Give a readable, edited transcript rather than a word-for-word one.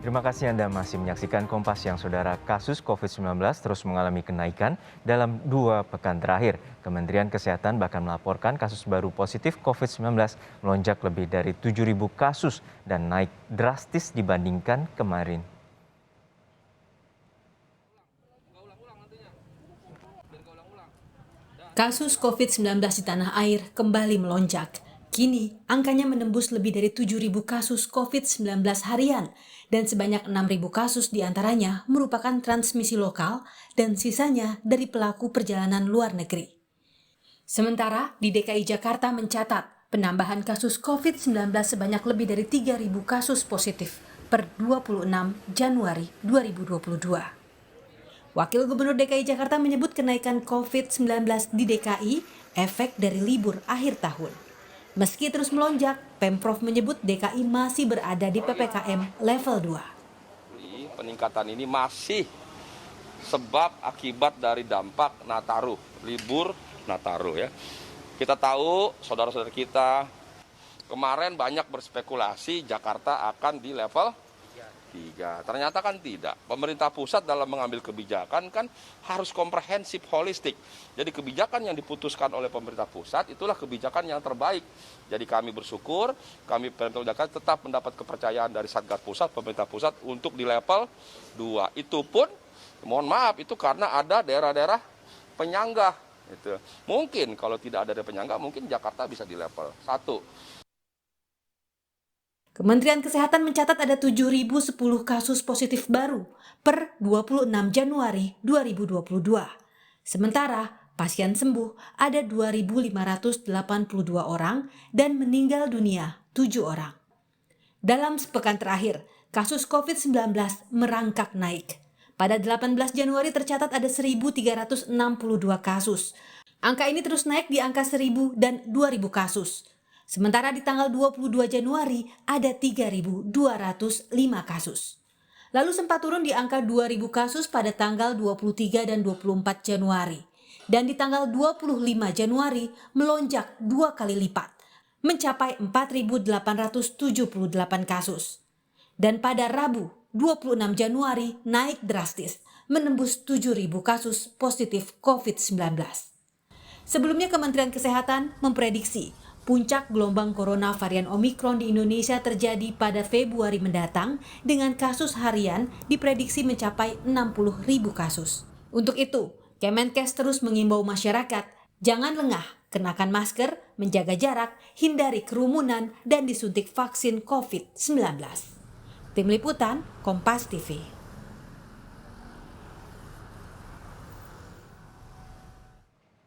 Terima kasih Anda masih menyaksikan Kompas Siang, Saudara. Kasus COVID-19 terus mengalami kenaikan dalam 2 pekan terakhir. Kementerian Kesehatan bahkan melaporkan kasus baru positif COVID-19 melonjak lebih dari 7.000 kasus dan naik drastis dibandingkan kemarin. Kasus COVID-19 di tanah air kembali melonjak. Kini, angkanya menembus lebih dari 7.000 kasus COVID-19 harian dan sebanyak 6.000 kasus diantaranya merupakan transmisi lokal dan sisanya dari pelaku perjalanan luar negeri. Sementara di DKI Jakarta mencatat penambahan kasus COVID-19 sebanyak lebih dari 3.000 kasus positif per 26 Januari 2022. Wakil Gubernur DKI Jakarta menyebut kenaikan COVID-19 di DKI efek dari libur akhir tahun. Meski terus melonjak, Pemprov menyebut DKI masih berada di PPKM level 2. Peningkatan ini masih sebab akibat dari dampak Nataru, libur Nataru ya. Kita tahu saudara-saudara kita kemarin banyak berspekulasi Jakarta akan di level 3. Ternyata kan tidak. Pemerintah pusat dalam mengambil kebijakan kan harus komprehensif, holistik. Jadi kebijakan yang diputuskan oleh pemerintah pusat itulah kebijakan yang terbaik. Jadi kami bersyukur, kami Pemprov Jakarta tetap mendapat kepercayaan dari Satgas Pusat, pemerintah pusat untuk di level 2. Itu pun, mohon maaf, itu karena ada daerah-daerah penyangga. Itu. Mungkin kalau tidak ada daerah penyangga, mungkin Jakarta bisa di level 1. Kementerian Kesehatan mencatat ada 7.010 kasus positif baru per 26 Januari 2022. Sementara pasien sembuh ada 2.582 orang dan meninggal dunia 7 orang. Dalam sepekan terakhir, kasus COVID-19 merangkak naik. Pada 18 Januari tercatat ada 1.362 kasus. Angka ini terus naik di angka 1.000 dan 2.000 kasus. Sementara di tanggal 22 Januari ada 3.205 kasus. Lalu sempat turun di angka 2.000 kasus pada tanggal 23 dan 24 Januari. Dan di tanggal 25 Januari melonjak 2 kali lipat, mencapai 4.878 kasus. Dan pada Rabu 26 Januari naik drastis, menembus 7.000 kasus positif COVID-19. Sebelumnya Kementerian Kesehatan memprediksi puncak gelombang corona varian Omikron di Indonesia terjadi pada Februari mendatang dengan kasus harian diprediksi mencapai 60.000 kasus. Untuk itu, Kemenkes terus mengimbau masyarakat jangan lengah, kenakan masker, menjaga jarak, hindari kerumunan, dan disuntik vaksin COVID-19. Tim Liputan, Kompas TV.